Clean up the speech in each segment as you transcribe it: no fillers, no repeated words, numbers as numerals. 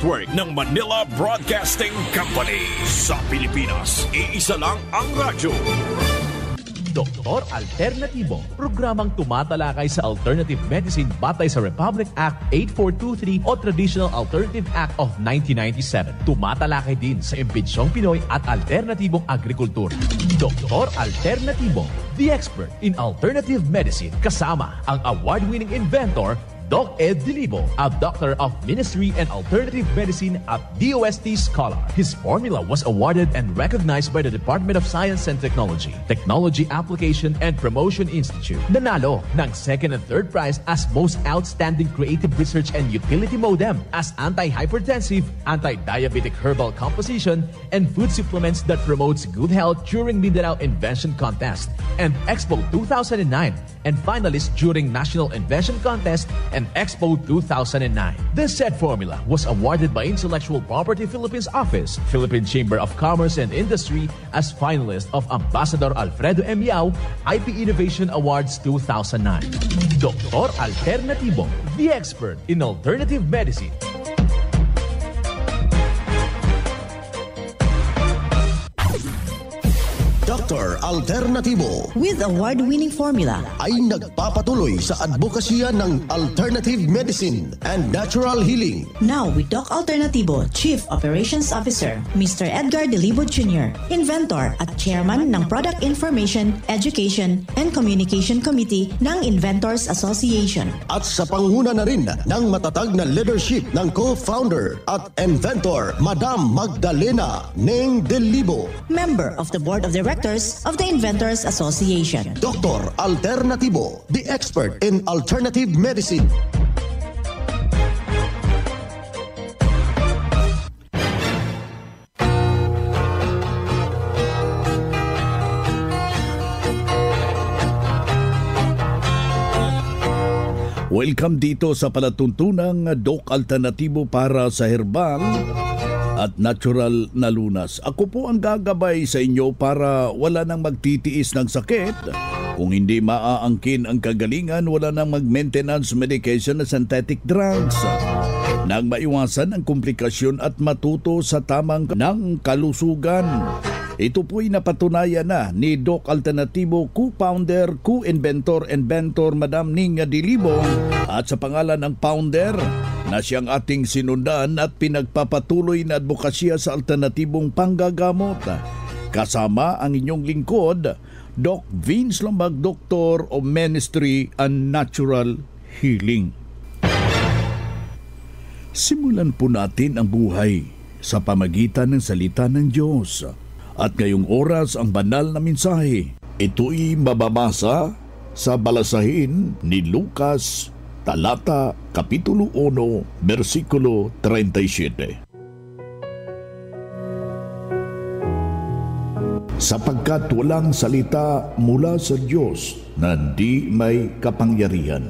Network ng Manila Broadcasting Company. Sa Pilipinas, iisa lang ang radyo. Doktor Alternatibo, programang tumatalakay sa alternative medicine batay sa Republic Act 8423 o Traditional Alternative Act of 1997. Tumatalakay din sa imbitsyong Pinoy at alternatibong agrikultura. Doktor Alternatibo, the expert in alternative medicine, kasama ang award-winning inventor Doc Ed Dilibo, a doctor of ministry and alternative medicine at DOST Scholar. His formula was awarded and recognized by the Department of Science and Technology, Technology Application and Promotion Institute. Nanalo ng second and third prize as Most Outstanding Creative Research and Utility Modem as Anti-Hypertensive, Anti-Diabetic Herbal Composition, and Food Supplements that promotes good health during Mindanao Invention Contest and Expo 2009, and finalist during National Invention Contest and Expo 2009. This said formula was awarded by Intellectual Property Philippines Office, Philippine Chamber of Commerce and Industry as finalist of Ambassador Alfredo M. Yao IP Innovation Awards 2009. Doktor Alternatibo, the expert in alternative medicine. Dr. Alternatibo with award-winning formula ay nagpapatuloy sa advokasya ng alternative medicine and natural healing. Now with Doc Alternatibo, Chief Operations Officer, Mr. Edgar Dilibo Jr., Inventor at Chairman ng Product Information, Education and Communication Committee ng Inventors Association. At sa pangunguna na rin ng matatag na leadership ng co-founder at inventor, Madam Magdalena Neng Dilibo, Member of the Board of Directors of the Inventors Association. Dr. Alternatibo, the expert in alternative medicine. Welcome dito sa palatuntunang Doc Alternatibo para sa herbal at natural na lunas. Ako po ang gagabay sa inyo para wala nang magtitiis ng sakit. Kung hindi maaangkin ang kagalingan, wala nang mag-maintenance medication na synthetic drugs. Nang maiwasan ang komplikasyon at matuto sa tamang ng kalusugan. Ito po'y napatunayan na ni Doc Alternatibo, co-founder, co-inventor, inventor Madam Ninga Dilibo at sa pangalan ng founder na siyang ating sinundan at pinagpapatuloy na advokasya sa alternatibong panggagamot. Kasama ang inyong lingkod, Doc Vince Lombag, Doctor of Ministry and Natural Healing. Simulan po natin ang buhay sa pamagitan ng salita ng Diyos. At ngayong oras ang banal na mensahe. Ito'y mababasa sa balasahin ni Lucas, talata, kapitulo 1, versikulo 37. Sapagkat walang salita mula sa Diyos na di may kapangyarihan.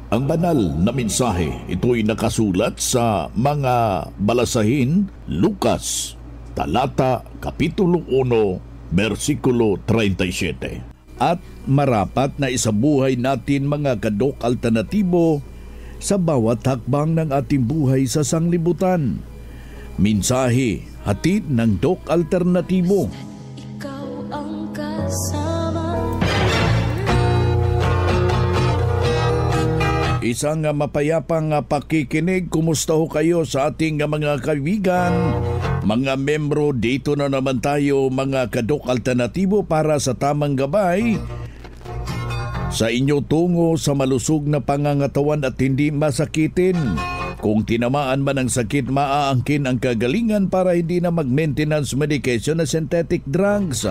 Ang banal na mensahe, ito'y nakasulat sa mga balasahin, Lucas, talata, kapitulo 1, versikulo 37. At marapat na isabuhay natin mga kadok alternatibo sa bawat hakbang ng ating buhay sa sanglibutan. Mensahe, hatid ng Doc Alternatibo. Ikaw ang kasama. Isang mapayapang pakikinig. Kumusta ho kayo sa ating mga kaibigan? Mga membro, dito na naman tayo mga kadok alternatibo para sa tamang gabay sa inyo tungo sa malusog na pangangatawan at hindi masakitin. Kung tinamaan man ng sakit, maaangkin ang kagalingan para hindi na mag-maintenance medication na synthetic drugs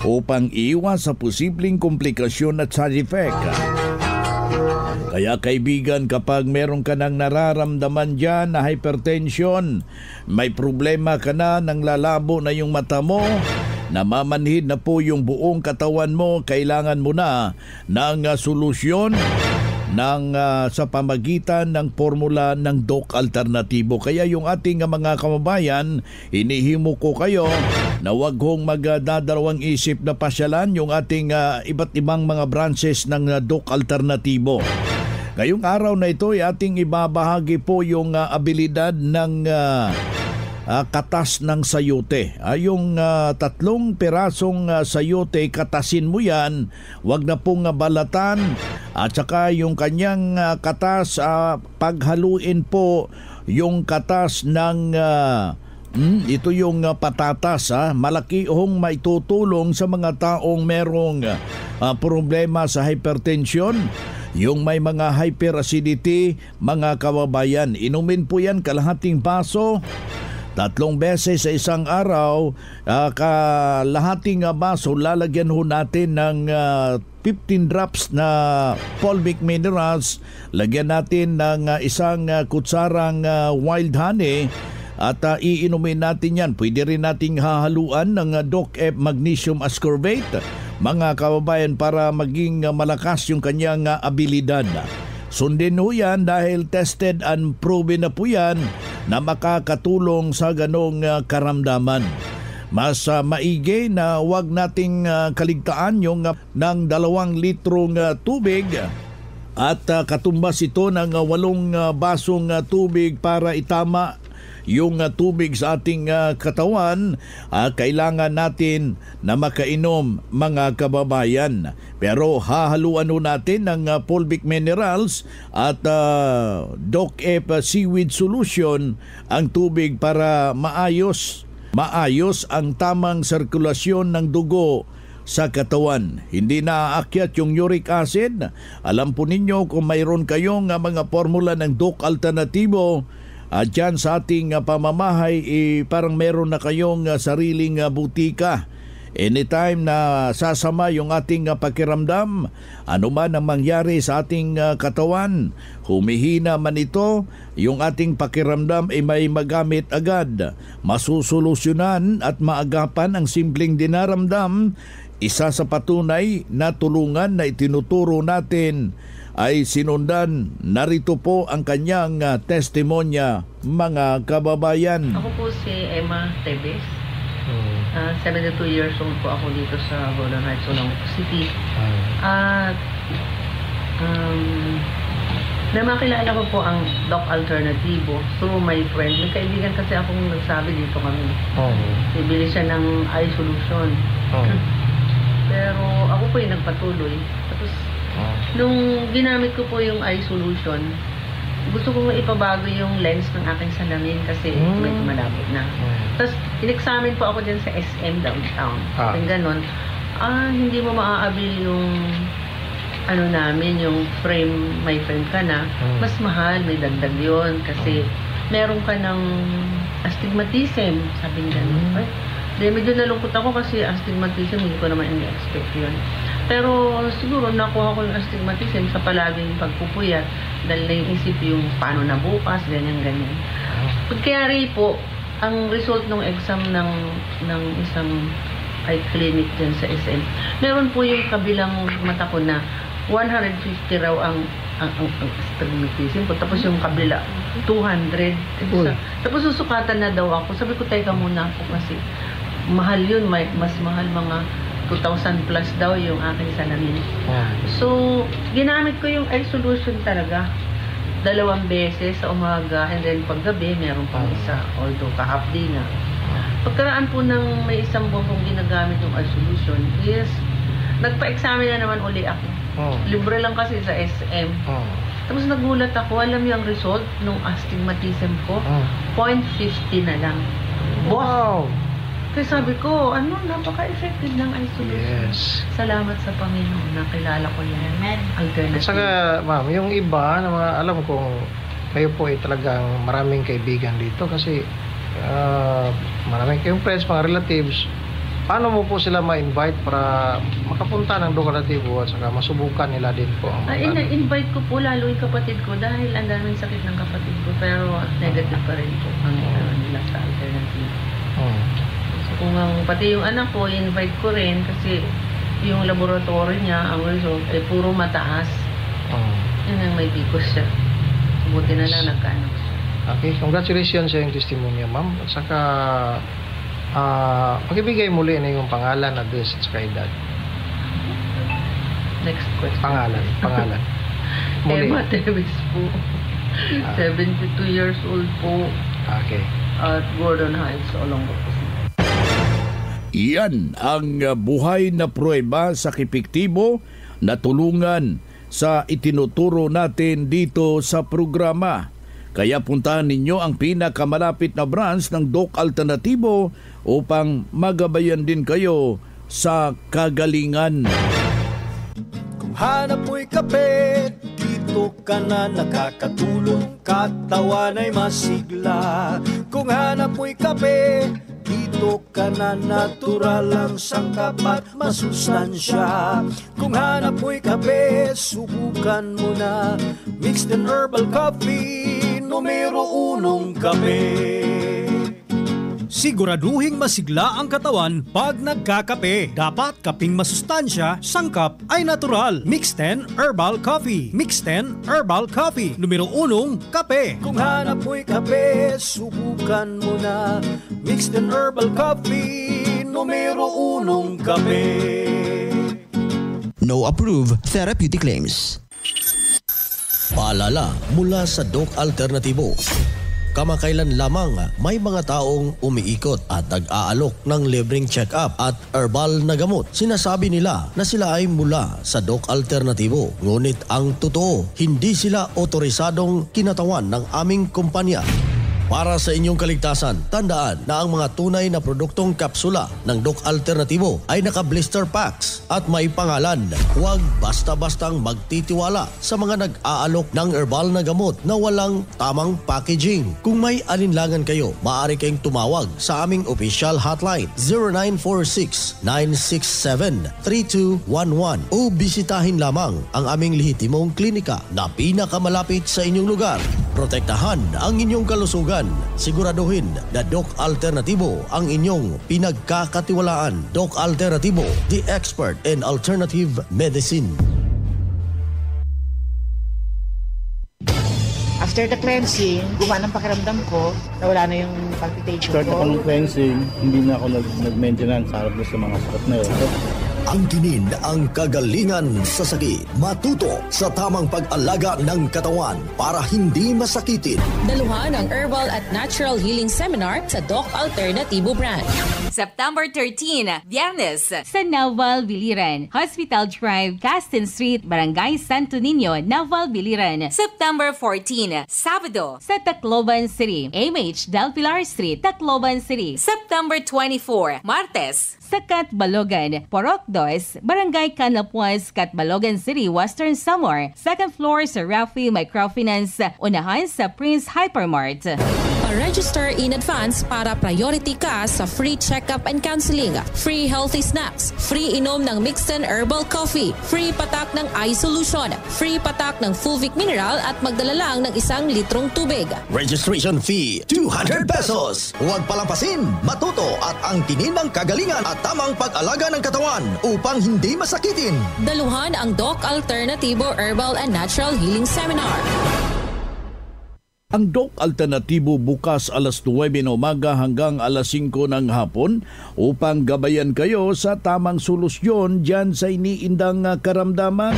upang iwas sa posibleng komplikasyon at side effect. Kaya kaibigan, kapag meron ka nang nararamdaman dyan na hypertension, may problema ka na, nang lalabo na yung mata mo, namamanhid na po yung buong katawan mo, kailangan mo na ng solusyon sa pamagitan ng formula ng Doc Alternatibo. Kaya yung ating mga kababayan, inihimo ko kayo na wag hong magdadalawang isip na pasyalan yung ating iba't ibang mga branches ng Doc Alternatibo. Ngayong araw na ito ay ating ibabahagi po yung abilidad ng katas ng sayote. Yung 3 pirasong sayote, katasin mo yan, wag na pong balatan. At saka yung kanyang katas, paghaluin po yung katas ng ito yung patatas. Malaki hong maitutulong sa mga taong merong problema sa hypertension, yung may mga hyperacidity, mga kababayan. Inumin po yan kalahating baso 3 beses sa isang araw. Kalahating baso, lalagyan ho natin ng 15 drops na fulvic minerals. Lagyan natin ng isang kutsarang wild honey at iinumin natin yan. Pwede rin nating hahaluan ng Doc-F magnesium ascorbate, mga kababayan, para maging malakas yung kanyang abilidad. Sundin ho yan dahil tested and proven na po yan na makakatulong sa ganong karamdaman. Mas maigi na wag nating kaligtaan yung ng 2 litrong tubig at katumbas ito ng 8 basong tubig para itama yung tubig sa ating katawan. Kailangan natin na makainom, mga kababayan. Pero hahaluan natin ng fulvic minerals at Doc-F seaweed solution ang tubig para maayos ang tamang sirkulasyon ng dugo sa katawan. Hindi naaakyat yung uric acid. Alam po ninyo kung mayroon kayong mga formula ng Doc Alternativo at dyan sa ating pamamahay, parang meron na kayong sariling butika. Anytime na sasama yung ating pakiramdam, ano man ang mangyari sa ating katawan, humihina man ito, yung ating pakiramdam ay may magamit agad. Masusolusyonan at maagapan ang simpleng dinaramdam. Isa sa patunay na tulungan na itinuturo natin ay sinundan. Narito po ang kanyang testimonya, mga kababayan. Ako po si Emma Tebes. 72 years old po ako dito sa Golden Heights, Olongapo City. At namakilala ko po ang Doc Alternativo through my friend. May kaibigan kasi akong nagsabi dito kami. Bibili siya ng eye solution. Pero ako po yung nagpatuloy. Tapos nung ginamit ko po yung eye solution, gusto ko ipabago yung lens ng aking salamin kasi medyo malabo na. Tapos in-examine po ako dyan sa SM downtown. Yung ganon. Hindi mo maaabil yung namin, yung frame, may frame ka na. Mas mahal, may dagdag yun kasi meron ka ng astigmatism. Sabi nga ganon. Medyo nalungkot ako kasi astigmatism, hindi ko naman in-expect yun. Pero siguro nakuha ko yung astigmatism sa palaging pagpupuyat dahil naisip yung paano na bukas, ganyan-ganyan. Pagkayari po, ang result ng exam ng isang eye clinic dyan sa SM, meron po yung kabilang mata ko na 150 raw ang astigmatism po. Tapos yung kabila, 200. Tapos susukatan na daw ako. Sabi ko, teka muna ako kasi mahal yun. Mas mahal, mga 2,000 plus daw yung aking salamin. So, ginamit ko yung eye solution talaga. 2 beses sa umaga and then paggabi, meron pang isa. Although, ka-half day na. Pagkaraan po ng may isang buwan kong ginagamit yung eye solution, yes, nagpa-examine na naman uli ako. Libre lang kasi sa SM. Tapos nagulat ako, alam niyo ang result nung astigmatism ko? 0.50 na lang. Wow! Kaya sabi ko, napaka-effective ng eye solution. Yes. Salamat sa Panginoon, nakilala ko yan. Alternative. At saka, ma'am, yung iba, na mga, alam kong kayo po ay talagang maraming kaibigan dito kasi maraming kayong friends, mga relatives. Paano mo po sila ma-invite para makapunta ng Doc Alternativo at saka masubukan nila din po ang invite ko po lalo yung kapatid ko dahil ang daming sakit ng kapatid ko pero negative pa rin po ang nila sa Alternativo. Kung pati yung anak ko, invite ko rin kasi yung laboratory niya, ang result ay puro mataas. Yun ang may bikos siya. Buti na lang nagkaanak siya. Okay, congratulations sa yung testimony, ma'am. At saka, pakibigay muli na yung pangalan, address, at saka edad. Next question. Pangalan. Muli. Emma Tevis po. 72 years old po. Okay. At Gordon Heights, Olongapo. Iyan ang buhay na pruweba sa epektibo na tulungan sa itinuturo natin dito sa programa. Kaya puntahan ninyo ang pinakamalapit na branch ng Doc Alternatibo upang magabayan din kayo sa kagalingan. Kung hanap mo'y kape, dito ka na nakakatulong, katawan ay masigla. Kung hanap mo'y kape, dito ka na natural ang sangkap at masustansya. Kung hanap mo'y kape, subukan mo na mixed and herbal coffee, numero 1 kape. Siguraduhing masigla ang katawan pag nagkakape. Dapat kaping masustansya, sangkap ay natural. Mixed 10 Herbal Coffee. Mixed 10 Herbal Coffee. Numero 1, kape. Kung hanap mo'y kape, subukan mo na Mixed 10 Herbal Coffee. Numero 1, kape. No approved therapeutic claims. Paalala mula sa Doc Alternatibo. Kamakailan lamang may mga taong umiikot at nag-aalok ng libreng check-up at herbal na gamot. Sinasabi nila na sila ay mula sa Doc Alternatibo. Ngunit ang totoo, hindi sila otorisadong kinatawan ng aming kumpanya. Para sa inyong kaligtasan, tandaan na ang mga tunay na produktong kapsula ng Doc Alternatibo ay naka-blister packs at may pangalan. Huwag basta-bastang magtitiwala sa mga nag-aalok ng herbal na gamot na walang tamang packaging. Kung may alinlangan kayo, maaari kayong tumawag sa aming official hotline 0946-967-3211 o bisitahin lamang ang aming lehitimong klinika na pinakamalapit sa inyong lugar. Protektahan ang inyong kalusugan. Siguraduhin na Doc Alternatibo ang inyong pinagkakatiwalaan. Doc Alternatibo, the expert in alternative medicine. After the cleansing, gumana ang pakiramdam ko, nawala na yung palpitation Start ako ko. ng cleansing, hindi na ako nag-maintenance harap sa mga sakit na yun. Angkinin ang kagalingan sa sakit. Matuto sa tamang pag-alaga ng katawan para hindi masakitin. Daluhan ang Herbal at Natural Healing Seminar sa Doc Alternatibo Branch. September 13, Biyernes. Sa Naval Biliran, Hospital Drive, Caston Street, Barangay Santo Niño, Naval Biliran. September 14, Sabado. Sa Tacloban City, MH Del Pilar Street, Tacloban City. September 24, Martes. Sa Catbalogan, Porok 2, Barangay Canapuas, Catbalogan City, Western Samar. Second floor sa Rafi Microfinance, unahan sa Prince Hypermart. Pa-register in advance para priority ka sa free check-up and counseling, free healthy snacks, free inom ng mixed and herbal coffee, free patak ng eye solution, free patak ng Fulvic Mineral at magdala lang ng 1 litrong tubig. Registration fee, 200 pesos. Huwag palampasin, matuto at angkinin ng kagalingan at tamang pag-alaga ng katawan upang hindi masakitin. Daluhan ang Doc Alternatibo Herbal and Natural Healing Seminar. Ang Doc Alternatibo bukas alas 9 ng umaga hanggang alas 5 ng hapon upang gabayan kayo sa tamang solusyon dyan sa iniindang karamdaman.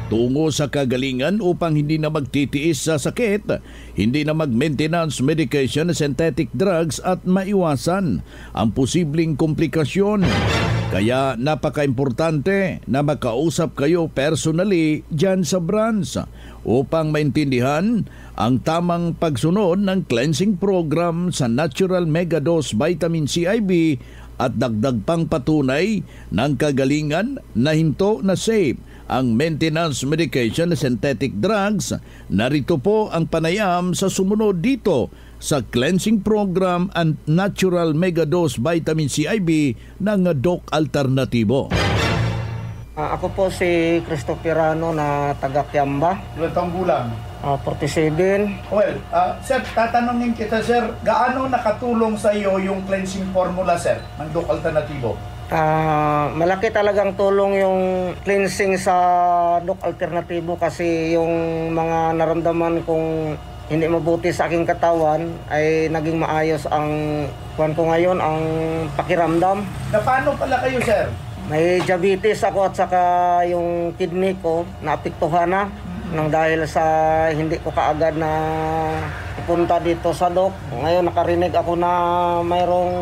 Tungo sa kagalingan upang hindi na magtitiis sa sakit, hindi na mag-maintenance medication, synthetic drugs at maiwasan ang posibleng komplikasyon. Kaya napaka-importante na makausap kayo personally dyan sa branch upang maintindihan ang tamang pagsunod ng cleansing program sa Natural Megadose Vitamin CIB at dagdag pang patunay ng kagalingan na hinto na safe ang maintenance medication na synthetic drugs. Narito po ang panayam sa sumunod dito sa cleansing program and Natural Megadose Vitamin CIB ng Doc Alternatibo. Ako po si Cristoferano na taga Kiamba. Ilang taong gulang? 47. Well, sir, tatanungin kita, sir, gaano nakatulong sa iyo yung cleansing formula, sir, ng Doc Alternatibo? Malaki talagang tulong yung cleansing sa Doc Alternatibo kasi yung mga naramdaman kong hindi mabuti sa aking katawan ay naging maayos ang kuwan ko ngayon, ang pakiramdam. Na paano pala kayo, sir? May diabetes ako at saka yung kidney ko naapektuhan na. Nang dahil sa hindi ko kaagad na pupunta dito sa Doc. Ngayon nakarinig ako na mayroong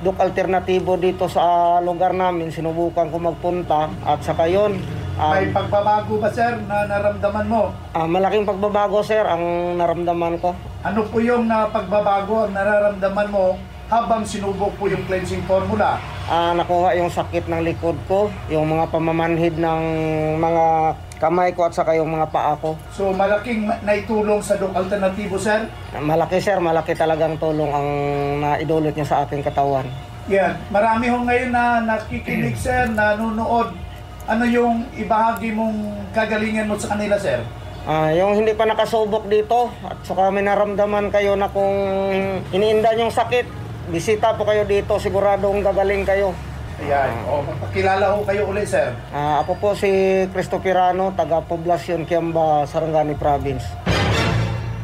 Doc alternatibo dito sa lugar namin. Sinubukan ko magpunta at saka yun. May pagbabago ba, sir, na naramdaman mo? Malaking pagbabago, sir, ang naramdaman ko. Ano po yung pagbabago ang nararamdaman mo habang sinubok po yung cleansing formula? Nakuha yung sakit ng likod ko, yung mga pamamanhid ng mga kamay ko at saka yung mga paa ko. So malaking naitulong sa Doc Alternatibo, sir? Malaki, sir. Malaki talagang tulong ang naidulot niya sa aking katawan. Yan. Marami ho ngayon na nakikinig, sir, nanonood. Ano yung ibahagi mong kagalingan mo sa kanila, sir? Yung hindi pa nakasubok dito at saka may naramdaman kayo na kung iniindan yung sakit, bisita po kayo dito, siguradong gagaling kayo. Ayan. Magpakilala ho kayo ulit, sir. Ako po si Cristo Pirano, taga Poblacion, Kiamba, Sarangani Province.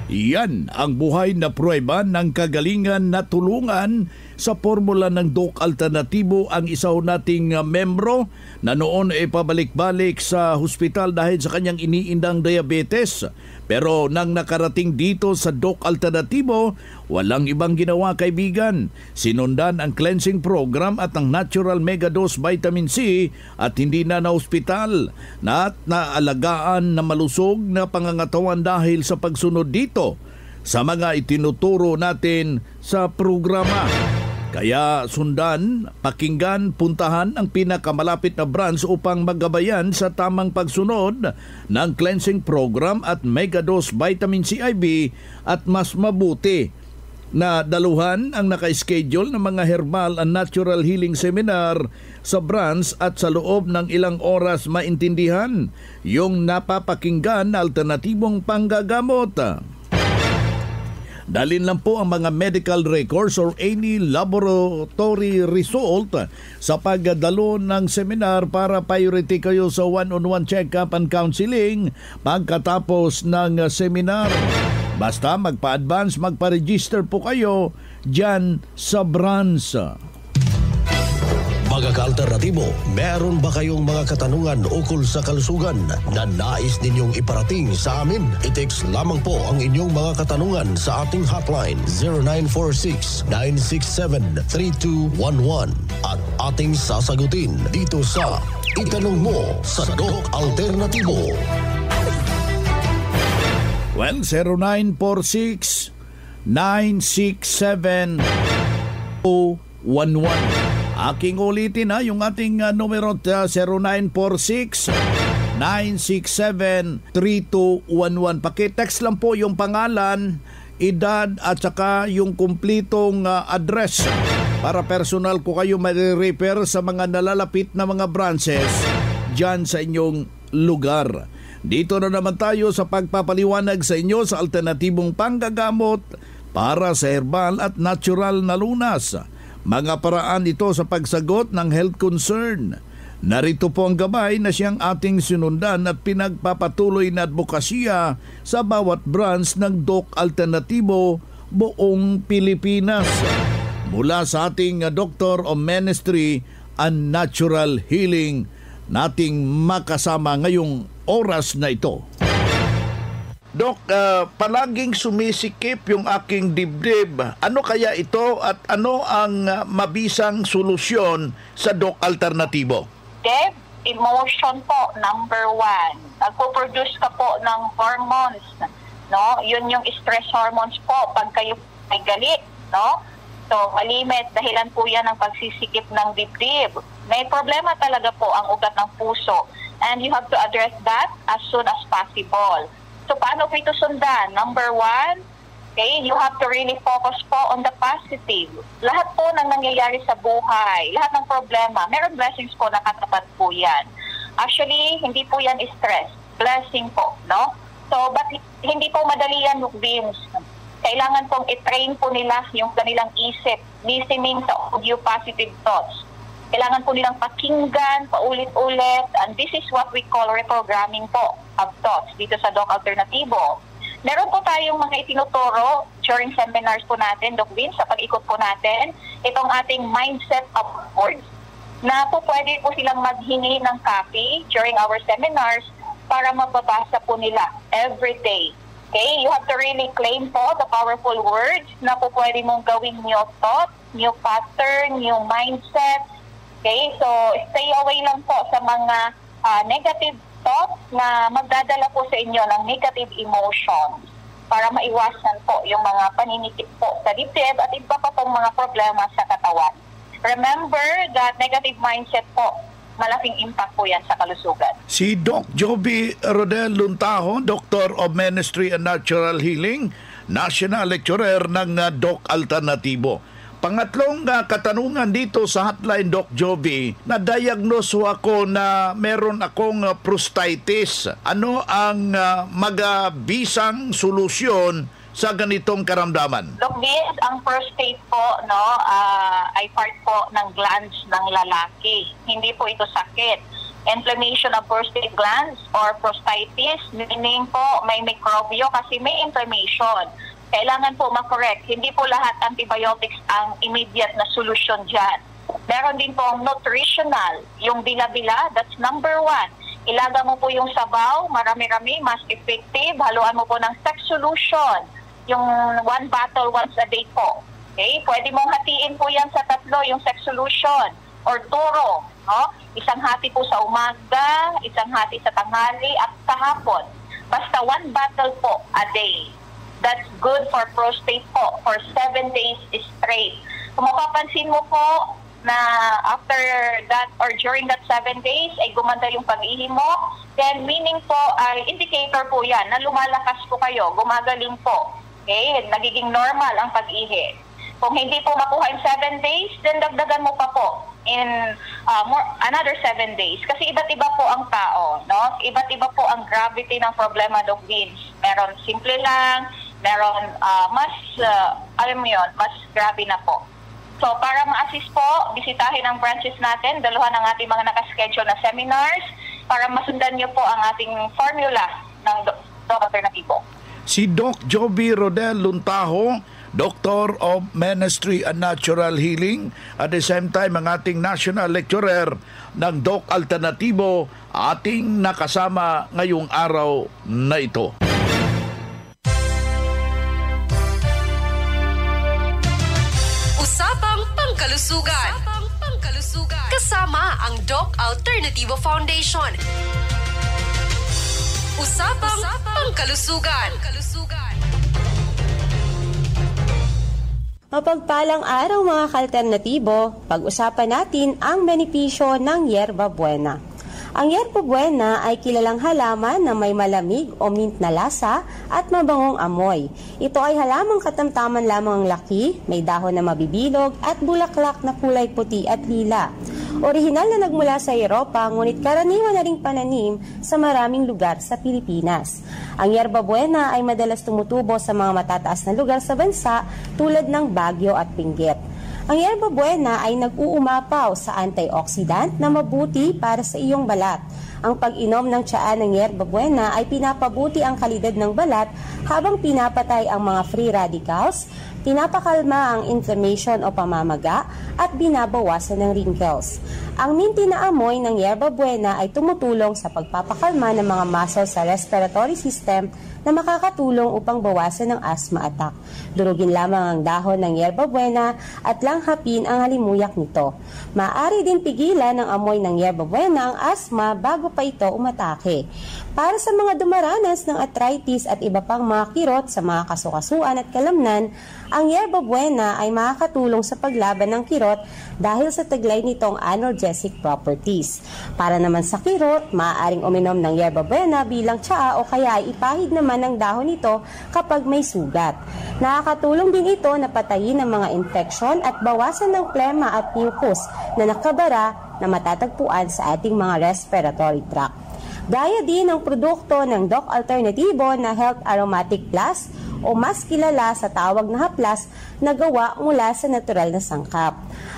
Yan ang buhay na pruweba ng kagalingan na tulungan sa formula ng Doc Alternatibo ang isa nating membro na noon ay pabalik-balik sa hospital dahil sa kanyang iniindang diabetes. Pero nang nakarating dito sa Doc Alternatibo, walang ibang ginawa, kaibigan. Sinundan ang cleansing program at ang natural megadose vitamin C at hindi na hospital na naalagaan na malusog na pangangatawan dahil sa pagsunod dito sa mga itinuturo natin sa programa. Kaya sundan, pakinggan, puntahan ang pinakamalapit na branch upang magabayan sa tamang pagsunod ng cleansing program at megadose vitamin C IV at mas mabuti na daluhan ang naka-schedule ng mga herbal and natural healing seminar sa branch at sa loob ng ilang oras maintindihan yung napapakinggan na alternatibong panggagamot. Dalin lang po ang mga medical records or any laboratory result sa pagdalo ng seminar para priority kayo sa one-on-one check-up and counseling pagkatapos ng seminar. Basta magpa-advance, magpa-register po kayo dyan sa branch. Mga ka-alternatibo, meron ba kayong mga katanungan ukol sa kalusugan na nais ninyong iparating sa amin? I-text lamang po ang inyong mga katanungan sa ating hotline 0946-967-3211 at ating sasagutin dito sa Itanong Mo sa Doc Alternatibo. Well, 0946-967-3211. Aking ulitin yung ating numero 0946-967-3211. Pakitext lang po yung pangalan, edad at saka yung kumplitong address para personal ko kayo ma-refer sa mga nalalapit na mga branches dyan sa inyong lugar. Dito na naman tayo sa pagpapaliwanag sa inyo sa alternatibong panggagamot para sa herbal at natural na lunas. Mga paraan ito sa pagsagot ng health concern. Narito po ang gabay na siyang ating sinundan at pinagpapatuloy na advokasya sa bawat branch ng Doc Alternatibo buong Pilipinas. Mula sa ating Doctor of Ministry and Natural Healing nating makasama ngayong oras na ito. Dok, palaging sumisikip yung aking dibdib. Ano kaya ito at ano ang mabisang solusyon sa Doc Alternatibo? Deb, emotion po, number 1. Nagpo-produce ka po ng hormones, no? Yun yung stress hormones po pag kayo ay galit, no? So, malimit, dahilan po yan ng pagsisikip ng dibdib. May problema talaga po ang ugat ng puso and you have to address that as soon as possible. So, paano po ito sundan? Number 1, okay, you have to really focus po on the positive. Lahat po ng nangyayari sa buhay, lahat ng problema, meron blessings po na katapat po yan. Actually, hindi po yan stress. Blessing po, no? So, but hindi po madali yan, Vince. Kailangan pong i-train po nila yung kanilang isip, listening sa audio positive thoughts. Kailangan po nilang pakinggan, paulit-ulit, and this is what we call reprogramming po of thoughts dito sa Doc Alternatibo. Meron po tayong mga itinuturo during seminars po natin, Doc Vince, sa pag-ikot po natin, itong ating mindset upwards, na po pwede po silang maghingi ng copy during our seminars para mababasa po nila every day. Okay? You have to really claim po the powerful words na po pwede mong gawing new thought, new pattern, new mindset. Okay? So, stay away lang po sa mga negative thoughts na magdadala po sa inyo ng negative emotions para maiwasan po yung mga paninikip po sa dibdib at iba pa pong mga problema sa katawan. Remember that negative mindset po, malaking impact po yan sa kalusugan. Si Doc Joby Rodel Luntaho, Doctor of Ministry and Natural Healing, National Lecturer ng Doc Alternatibo. Pangatlong katanungan dito sa hotline, Doc Joby, na-diagnose ako na meron akong prostatitis. Ano ang magabisang solusyon sa ganitong karamdaman? Doc Vince, ang prostate po ay part po ng glands ng lalaki. Hindi po ito sakit. Inflammation of prostate glands or prostatitis, meaning po may mikrobyo kasi may inflammation. Kailangan po makorek. Hindi po lahat antibiotics ang immediate na solusyon dyan. Meron din po ang nutritional, yung bila-bila, that's number 1. Ilaga mo po yung sabaw, marami-rami, mas effective. Haluan mo po ng sex solution, yung 1 bottle once a day po. Okay? Pwede mong hatiin po yan sa 3, yung sex solution or turo. No? Isang hati po sa umaga, isang hati sa tanghali at sa hapon. Basta 1 bottle po a day. That's good for prostate po for 7 days straight. Kung mapapansin mo po na after that or during that 7 days ay gumanda yung pag-ihi mo, then meaning po ay indicator po yan na lumalakas po kayo, gumagaling po. Okay? Nagiging normal ang pag-ihi. Kung hindi po makuha in 7 days, then dagdagan mo pa po in another 7 days. Kasi iba't iba po ang tao, no? Iba't iba po ang gravity ng problema, Doc Vince. Meron simple lang, meron mas grabe na po. So, para ma-assist po, bisitahin ang branches natin, dalawa ng ating mga nakaschedule na seminars para masundan niyo po ang ating formula ng Doc Alternatibo. Si Doc Joby Rodel Luntaho, Doctor of Ministry and Natural Healing, at the same time ang ating National Lecturer ng Doc Alternatibo, ating nakasama ngayong araw na ito. Usapang Pangkalusugan. Kasama ang Doc Alternativo Foundation. Usapang Pangkalusugan. Mapagpalang araw mga ka-alternatibo, pag-usapan natin ang benepisyo ng Yerba Buena. Ang Yerba Buena ay kilalang halaman na may malamig o mint na lasa at mabangong amoy. Ito ay halamang katamtaman lamang ang laki, may dahon na mabibilog at bulaklak na kulay puti at lila. Orihinal na nagmula sa Europa, ngunit karaniwan na ring pananim sa maraming lugar sa Pilipinas. Ang Yerba Buena ay madalas tumutubo sa mga matataas na lugar sa bansa tulad ng Baguio at Benguet. Ang Yerba Buena ay nag-uumapaw sa antioxidant na mabuti para sa iyong balat. Ang pag-inom ng tsaa ng Yerba Buena ay pinapabuti ang kalidad ng balat habang pinapatay ang mga free radicals, pinapakalma ang inflammation o pamamaga at binabawasan ng wrinkles. Ang minty na amoy ng Yerba Buena ay tumutulong sa pagpapakalma ng mga muscles sa respiratory system na makakatulong upang bawasan ang asthma attack. Durugin lamang ang dahon ng Yerba Buena at langhapin ang halimuyak nito. Maaari din pigilan ng amoy ng Yerba Buena ang asthma bago pa ito umatake. Para sa mga dumaranas ng arthritis at iba pang mga kirot sa mga kasukasuan at kalamnan, ang Yerba Buena ay makakatulong sa paglaban ng kirot dahil sa taglay nitong analgesic properties. Para naman sa kirot, maaaring uminom ng Yerba Buena bilang tsaa o kaya ay ipahid naman ng dahon nito kapag may sugat. Nakakatulong din ito na patayin ang mga infeksyon at bawasan ng plema at mucus na nakabara na matatagpuan sa ating mga respiratory tract. Gaya din ang produkto ng Doc Alternativo na Health Aromatic Plus o mas kilala sa tawag na haplas na gawa mula sa natural na sangkap.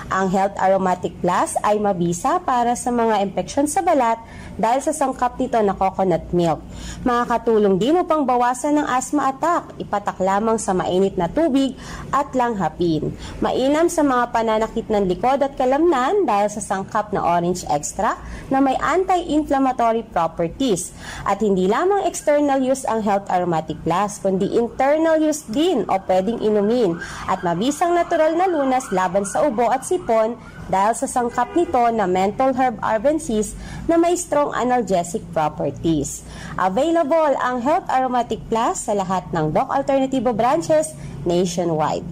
Ang Health Aromatic Plus ay mabisa para sa mga impeksyon sa balat dahil sa sangkap nito na coconut milk. Makakatulong din upang bawasan ng asthma attack, ipatak lamang sa mainit na tubig at langhapin. Mainam sa mga pananakit ng likod at kalamnan dahil sa sangkap na orange extract na may anti-inflammatory properties. At hindi lamang external use ang Health Aromatic Plus, kundi internal use din o pwedeng inumin at mabisang natural na lunas laban sa ubo at sipon dahil sa sangkap nito na menthol herb arbensis na may strong analgesic properties. Available ang Health Aromatic Plus sa lahat ng Doc Alternativo branches nationwide.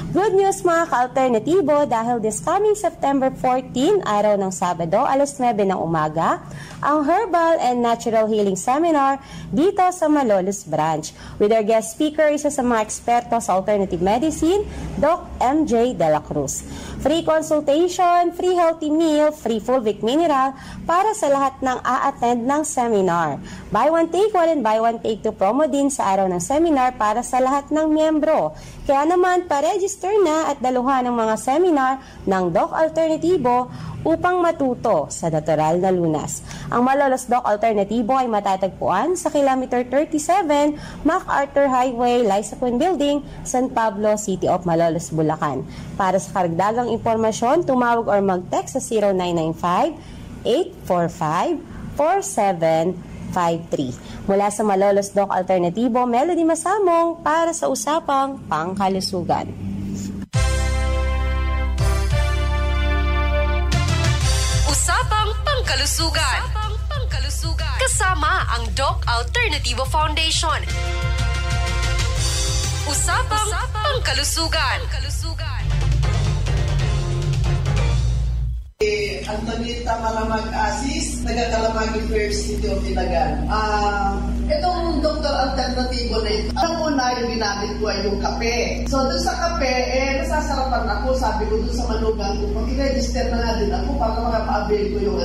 Good news mga ka-alternatibo dahil this coming September 14, araw ng Sabado, alas 9 ng umaga, ang Herbal and Natural Healing Seminar dito sa Malolos Branch. With our guest speaker, isa sa mga eksperto sa alternative medicine, Doc MJ De La Cruz. Free consultation, free healthy meal, free fulvic mineral para sa lahat ng a-attend ng seminar. Buy one take one and buy one take two promo din sa araw ng seminar para sa lahat ng miyembro. Kaya naman, pa-register na at daluhan ng mga seminar ng Doc Alternativo upang matuto sa natural na lunas. Ang Malolos Doc Alternativo ay matatagpuan sa kilometer 37, MacArthur Highway, Lysacon Building, San Pablo, City of Malolos, Bulacan. Para sa karagdagang impormasyon, tumawag or mag-text sa 0995-845-4753. Mula sa Malolos Doc Alternativo, Melody Masamong para sa Usapang Pangkalusugan. Usapang Pangkalusugan. Kasama ang Doc Alternativo Foundation. Usapang Pangkalusugan. Antonita Maramag Asis, taga-Kalamag University of Ilagan. Itong Dr. Alternativo na ito, ang una yung ginamit ko ay yung kape. So doon sa kape, nasasarapan ako, sabi ko doon sa manugang ko, pag-i-register na nga din ako para makapa-avail ko yung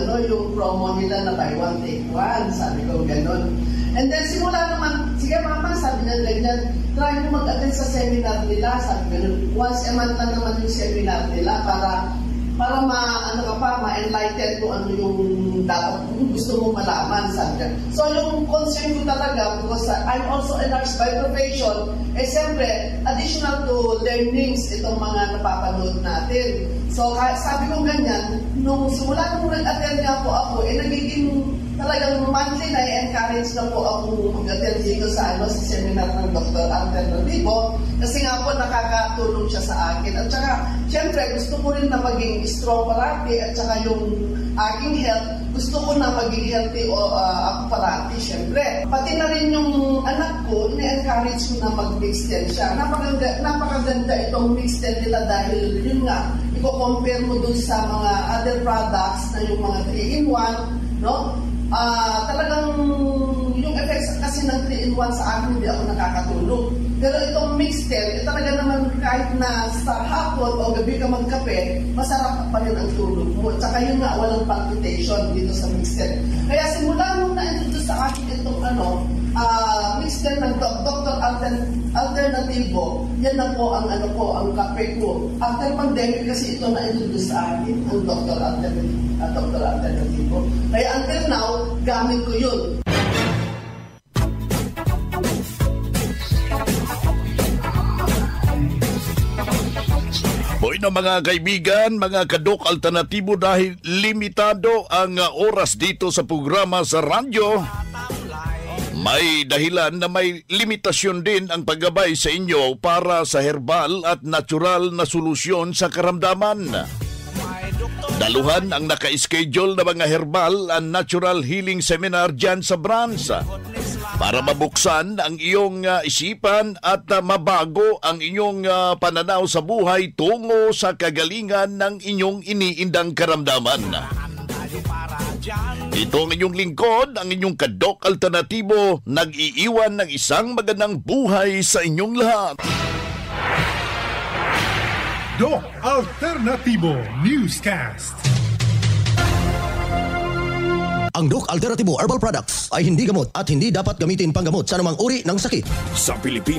promo nila na buy one take one, sabi ko gano'n. And then simula naman, sige mama, sabi niya ganyan, try mo mag-attend sa seminar nila, sabi gano'n. Once a month lang naman yung seminar nila para ma-enlighten ko ano yung dapat gusto mong malaman, sabi niya. So yung concern ko talaga, because I'm also a nurse by profession, siyempre, additional to learnings itong mga napapanood natin. So sabi ko ganyan, nung simula nung nag-attend nga po ako, nagiging talagang monthly na i-encourage na po ako mag-attend dito sa seminar ng Dr. Alternativo kasi nga po nakakatulong siya sa akin. At saka, syempre, gusto ko rin na maging strong parati at saka yung aking health, gusto ko na maging healthy ako parati, syempre. Pati na rin yung anak ko, i-encourage ko na mag-mixten siya. Napakaganda itong mixten nila dahil yun nga, i-compare mo dun sa mga other products na yung mga 3-in-1, no? Talagang yung effects kasi ng 3-in-1 sa akin hindi ako nakakatulog. Pero itong mixten, talaga naman kahit na sa hapon o gabi ka magkape, masarap pa rin ang tulog mo. At saka yun nga, walang palpitation dito sa mixten. Kaya simula nung na-introduce sa akin itong mixten ng Dr. Alternativo, yan na po ang ang kape ko. After pandemic kasi ito na-introduce sa akin, ang Dr. Alternativo. Kaya until now, gamit ko yun. Hoy na mga kaibigan, mga kadok alternatibo, dahil limitado ang oras dito sa programa sa radyo, may dahilan na may limitasyon din ang paggabay sa inyo para sa herbal at natural na solusyon sa karamdaman. Daluhan ang naka-schedule na mga herbal and natural healing seminar dyan sa branch para mabuksan ang iyong isipan at mabago ang inyong pananaw sa buhay tungo sa kagalingan ng inyong iniindang karamdaman. Ito ang inyong lingkod, ang inyong kadok alternatibo, nag-iiwan ng isang magandang buhay sa inyong lahat. Doc Alternativo Newscast. Ang Doc Alternativo Herbal Products ay hindi gamot at hindi dapat gamitin panggamot sa anumang uri ng sakit. Sa Pilipinas,